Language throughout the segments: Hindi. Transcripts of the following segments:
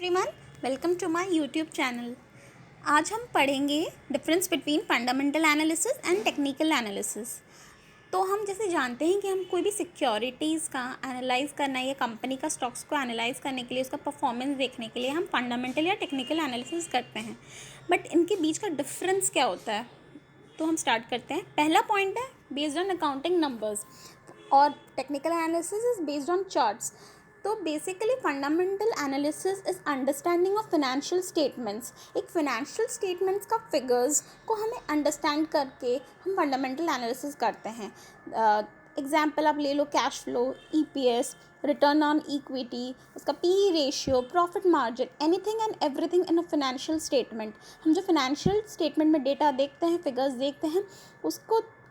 Everyone, welcome to my YouTube channel. आज हम पढ़ेंगे difference between fundamental analysis and technical analysis. तो हम जैसे जानते हैं कि हम कोई भी सिक्योरिटीज़ का एनालाइज करना है या कंपनी का स्टॉक्स को एनालाइज करने के लिए, उसका परफॉर्मेंस देखने के लिए हम फंडामेंटल या टेक्निकल एनालिसिस करते हैं। बट इनके बीच का डिफरेंस क्या होता है, तो हम स्टार्ट करते हैं। पहला पॉइंट है बेस्ड ऑन अकाउंटिंग नंबर्स और technical analysis is based on charts. तो basically fundamental analysis is understanding of financial statements. एक फाइनेंशियल स्टेटमेंट्स का फिगर्स को हमें अंडरस्टैंड करके हम फंडामेंटल एनालिसिस करते हैं। एग्जाम्पल आप ले लो, cash flow, EPS, return on equity, उसका P ratio, profit margin, anything and everything in a financial statement. हम जो फाइनेंशियल स्टेटमेंट में डेटा देखते हैं, फिगर्स देखते हैं,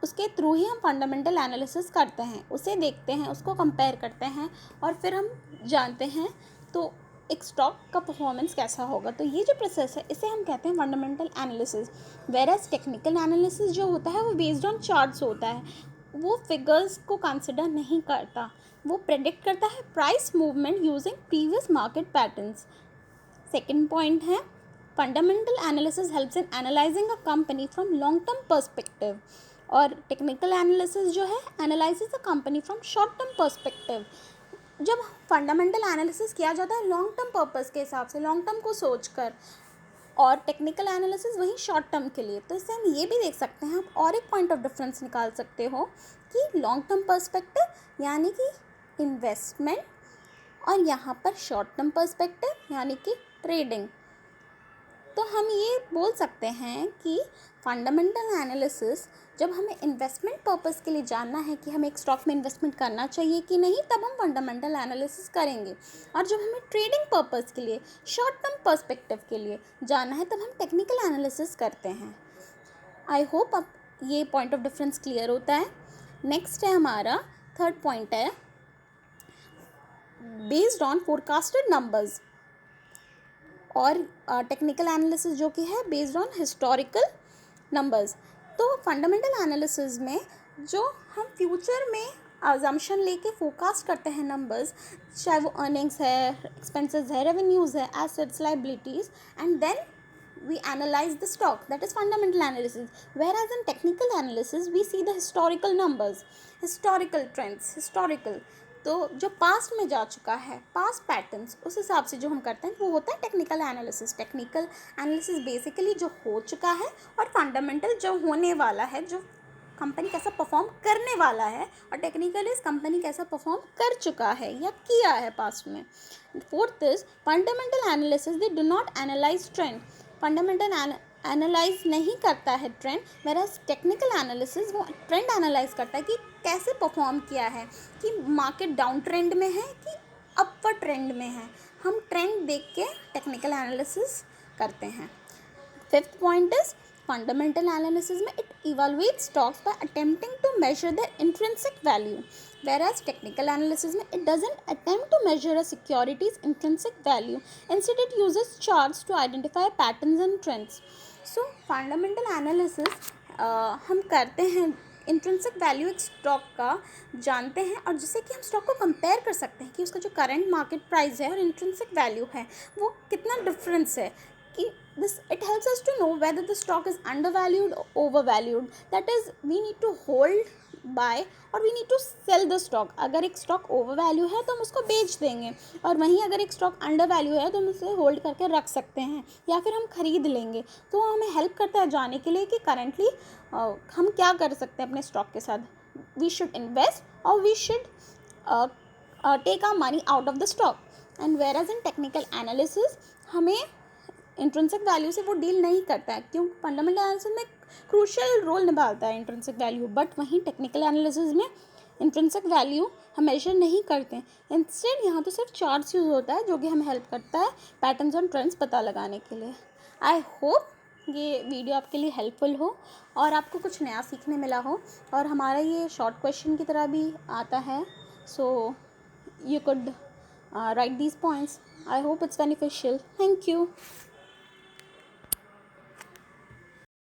उसके थ्रू ही हम फंडामेंटल एनालिसिस करते हैं। उसे देखते हैं, उसको कंपेयर करते हैं और फिर हम जानते हैं तो एक स्टॉक का परफॉर्मेंस कैसा होगा। तो ये जो प्रोसेस है इसे हम कहते हैं fundamental analysis. Whereas technical analysis जो होता है वो बेस्ड ऑन चार्ट्स होता है। वो फिगर्स को कंसिडर नहीं करता, वो प्रेडिक्ट करता है price movement using previous market patterns. Second point है fundamental analysis helps in analysing a company from long term perspective, और टेक्निकल एनालिसिस जो है analyses a company from short term perspective. जब फंडामेंटल एनालिसिस किया जाता है लॉन्ग टर्म पर्पस के हिसाब से, लॉन्ग टर्म को सोचकर, और टेक्निकल एनालिसिस वही शॉर्ट टर्म के लिए। तो इससे हम ये भी देख सकते हैं, आप और एक पॉइंट ऑफ डिफरेंस निकाल सकते हो कि लॉन्ग टर्म पर्सपेक्टिव यानी कि इन्वेस्टमेंट, और यहाँ पर शॉर्ट टर्म पर्सपेक्टिव यानी कि ट्रेडिंग। तो हम ये बोल सकते हैं कि फंडामेंटल एनालिसिस जब हमें इन्वेस्टमेंट पर्पस के लिए जानना है कि हमें एक स्टॉक में इन्वेस्टमेंट करना चाहिए कि नहीं, तब हम फंडामेंटल एनालिसिस करेंगे। और जब हमें ट्रेडिंग पर्पस के लिए, शॉर्ट टर्म पर्सपेक्टिव के लिए जानना है, तब हम टेक्निकल एनालिसिस करते हैं। आई होप अब ये पॉइंट ऑफ डिफरेंस क्लियर होता है। नेक्स्ट है हमारा थर्ड पॉइंट है बेस्ड ऑन फोरकास्टेड नंबर्स, और टेक्निकल एनालिसिस जो कि है बेस्ड ऑन हिस्टोरिकल नंबर्स। तो फंडामेंटल एनालिसिस में जो हम फ्यूचर में अजम्पशन लेके फोरकास्ट करते हैं नंबर्स, चाहे वो अर्निंग्स है, एक्सपेंसेस है, रेवेन्यूज़ है, assets, liabilities, and then we analyze the stock. That is fundamental analysis. Whereas in technical analysis we see the historical numbers, historical trends, historical, तो जो पास्ट में जा चुका है, पास्ट पैटर्न्स, उस हिसाब से जो हम करते हैं वो होता है technical analysis. Technical analysis basically जो हो चुका है, और फंडामेंटल जो होने वाला है, जो कंपनी कैसा परफॉर्म करने वाला है, और टेक्निकल इज कंपनी कैसा परफॉर्म कर चुका है या किया है पास्ट में। Fourth is fundamental analysis, they do not analyse trend. Fundamental analyse नहीं करता है ट्रेंड, वेराज टेक्निकल एनालिसिस वो ट्रेंड एनालाइज करता है कि कैसे परफॉर्म किया है, कि मार्केट डाउन ट्रेंड में है कि अपवर्ड ट्रेंड में है। हम ट्रेंड देख के टेक्निकल एनालिसिस करते हैं। Fifth point is fundamental analysis में it evaluates stocks by attempting to measure their intrinsic value, whereas technical analysis में it doesn't attempt to measure a security's intrinsic value. Instead it uses charts to identify patterns and trends. So fundamental analysis हम करते हैं, इंट्रिंसिक वैल्यू एक स्टॉक का जानते हैं, और जिससे कि हम स्टॉक को कंपेयर कर सकते हैं कि उसका जो करंट मार्केट प्राइस है और इंट्रिंसिक वैल्यू है वो कितना डिफरेंस है, कि this it helps us to know whether the stock is undervalued or overvalued. That is, we need to hold buy और we need to sell the stock. अगर एक स्टॉक ओवर वैल्यू है तो हम उसको बेच देंगे, और वहीं अगर एक स्टॉक अंडर वैल्यू है तो हम उसे होल्ड करके रख सकते हैं या फिर हम खरीद लेंगे। तो हमें हेल्प करता है जाने के लिए कि करेंटली हम क्या कर सकते हैं अपने स्टॉक के साथ। We should invest or we should take our money out of the stock. And whereas in technical analysis हमें इंट्रिंसिक वैल्यू से वो डील नहीं करता है, क्योंकि फंडामेंटल एनालिसिस में क्रूशियल रोल निभाता है इंट्रिंसिक वैल्यू, बट वहीं टेक्निकल एनालिसिस में इंट्रिंसिक वैल्यू हम मेजर नहीं करते। इंस्टेड यहाँ तो सिर्फ चार्ट्स यूज़ होता है जो कि हमें हेल्प करता है पैटर्न्स और ट्रेंड्स पता लगाने के लिए। आई होप ये वीडियो आपके लिए हेल्पफुल हो और आपको कुछ नया सीखने मिला हो, और हमारा ये शॉर्ट क्वेश्चन की तरह भी आता है, सो you could write these points. I hope it's beneficial. Thank you.